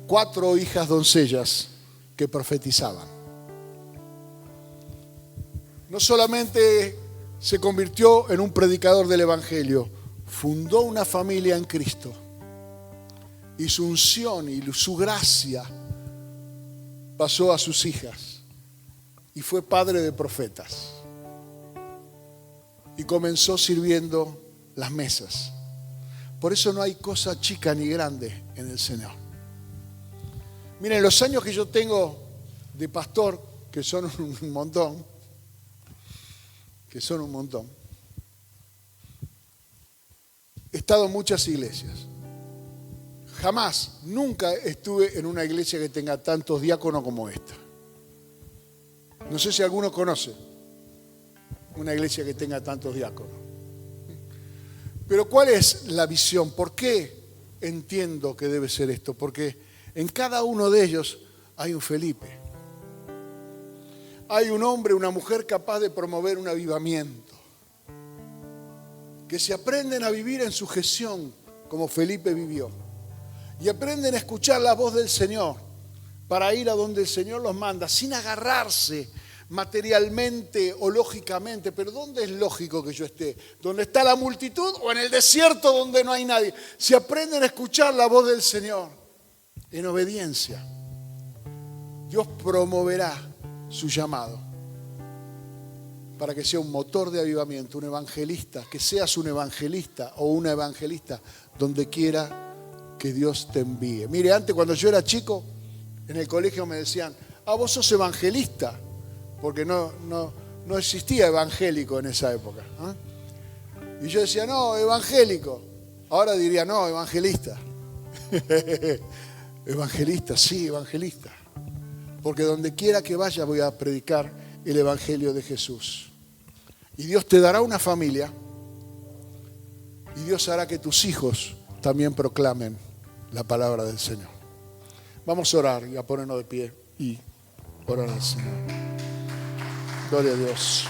4 hijas doncellas que profetizaban. No solamente se convirtió en un predicador del Evangelio, fundó una familia en Cristo. Y su unción y su gracia pasó a sus hijas. Y fue padre de profetas. Y comenzó sirviendo las mesas. Por eso no hay cosa chica ni grande en el Señor. Miren, los años que yo tengo de pastor, que son un montón, he estado en muchas iglesias. Jamás, nunca estuve en una iglesia que tenga tantos diáconos como esta. No sé si alguno conoce una iglesia que tenga tantos diáconos. Pero ¿cuál es la visión? ¿Por qué entiendo que debe ser esto? Porque en cada uno de ellos hay un Felipe. Hay un hombre, una mujer capaz de promover un avivamiento. Que se aprenden a vivir en sujeción como Felipe vivió. Y aprenden a escuchar la voz del Señor para ir a donde el Señor los manda, sin agarrarse materialmente o lógicamente. Pero ¿dónde es lógico que yo esté? ¿Dónde está la multitud o en el desierto donde no hay nadie? Si aprenden a escuchar la voz del Señor en obediencia, Dios promoverá su llamado para que sea un motor de avivamiento, un evangelista, que seas un evangelista o una evangelista donde quiera que Dios te envíe. Mire, antes cuando yo era chico, en el colegio me decían, vos sos evangelista, porque no existía evangélico en esa época. Y yo decía, no, evangélico. Ahora diría, no, evangelista. Evangelista, sí, evangelista. Porque donde quiera que vaya voy a predicar el evangelio de Jesús. Y Dios te dará una familia y Dios hará que tus hijos también proclamen la palabra del Señor. Vamos a orar y a ponernos de pie y orar al Señor. Gloria a Dios.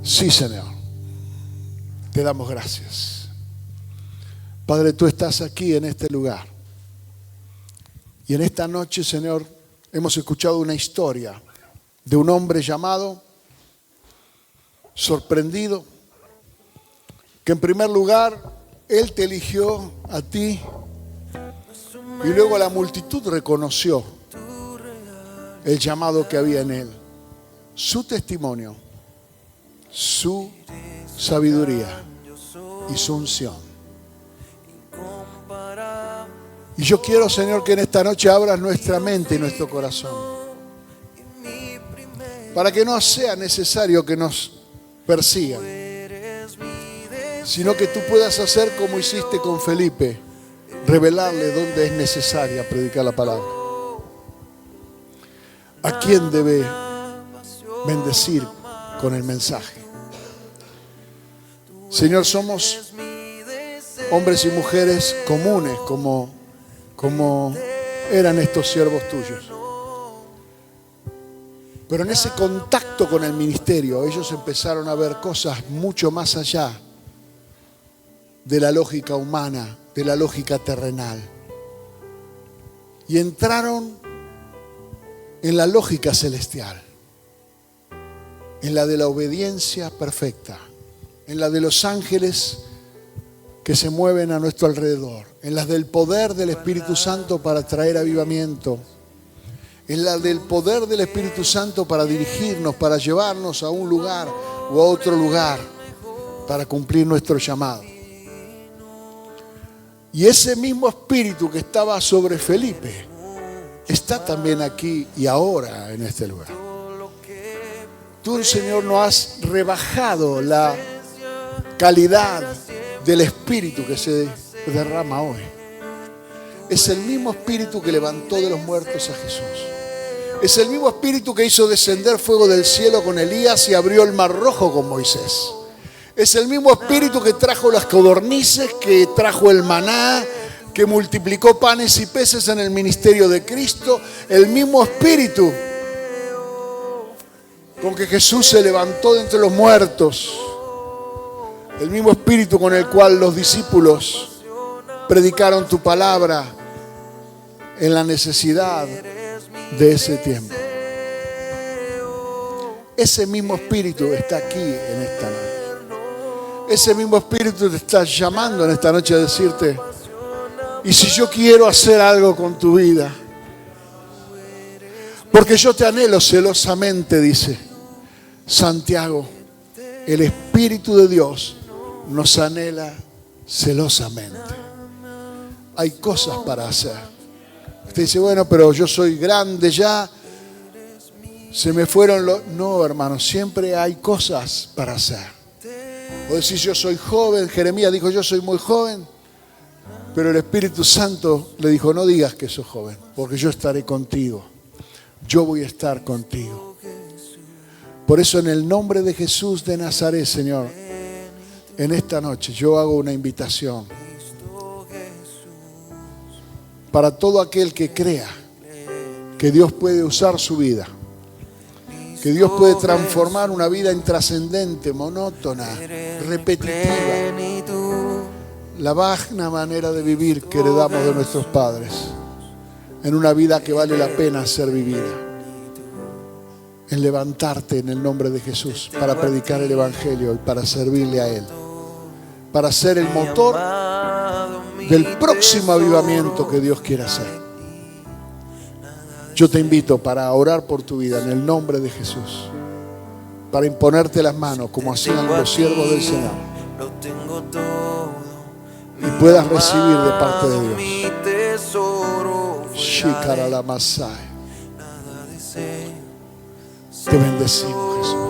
Sí, Señor. Te damos gracias. Padre, tú estás aquí en este lugar. Y en esta noche, Señor, hemos escuchado una historia de un hombre llamado, sorprendido, que en primer lugar Él te eligió a ti y luego la multitud reconoció el llamado que había en Él, su testimonio, su sabiduría y su unción. Y yo quiero, Señor, que en esta noche abras nuestra mente y nuestro corazón para que no sea necesario que nos persigan, sino que tú puedas hacer como hiciste con Felipe, revelarle dónde es necesaria predicar la palabra. ¿A quién debe bendecir con el mensaje? Señor, somos hombres y mujeres comunes como eran estos siervos tuyos. Pero en ese contacto con el ministerio, ellos empezaron a ver cosas mucho más allá de la lógica humana, de la lógica terrenal. Y entraron en la lógica celestial, en la de la obediencia perfecta, en la de los ángeles que se mueven a nuestro alrededor, en la del poder del Espíritu Santo para traer avivamiento, en la del poder del Espíritu Santo para dirigirnos, para llevarnos a un lugar o a otro lugar, para cumplir nuestro llamado. Y ese mismo Espíritu que estaba sobre Felipe está también aquí y ahora en este lugar. Tú, Señor, no has rebajado la calidad del Espíritu que se derrama hoy. Es el mismo Espíritu que levantó de los muertos a Jesús. Es el mismo Espíritu que hizo descender fuego del cielo con Elías y abrió el mar rojo con Moisés. Es el mismo Espíritu que trajo las codornices, que trajo el maná, que multiplicó panes y peces en el ministerio de Cristo. El mismo Espíritu con que Jesús se levantó de entre los muertos. El mismo Espíritu con el cual los discípulos predicaron tu palabra en la necesidad de ese tiempo. Ese mismo Espíritu está aquí en esta noche. Ese mismo Espíritu te está llamando en esta noche a decirte, y si yo quiero hacer algo con tu vida, porque yo te anhelo celosamente, dice, Santiago, el Espíritu de Dios nos anhela celosamente. Hay cosas para hacer. Usted dice, bueno, pero yo soy grande ya, se me fueron los... No, hermano, siempre hay cosas para hacer. O decir, yo soy joven. Jeremías dijo, yo soy muy joven. Pero el Espíritu Santo le dijo, no digas que sos joven, porque yo estaré contigo. Yo voy a estar contigo. Por eso, en el nombre de Jesús de Nazaret, Señor, en esta noche yo hago una invitación para todo aquel que crea que Dios puede usar su vida, que Dios puede transformar una vida intrascendente, monótona, repetitiva, la baja manera de vivir que heredamos de nuestros padres, en una vida que vale la pena ser vivida, en levantarte en el nombre de Jesús para predicar el Evangelio y para servirle a Él, para ser el motor del próximo avivamiento que Dios quiere hacer. Yo te invito para orar por tu vida en el nombre de Jesús, para imponerte las manos como hacían los siervos del Señor, y puedas recibir de parte de Dios. Shikara la Masai. Te bendecimos, Jesús.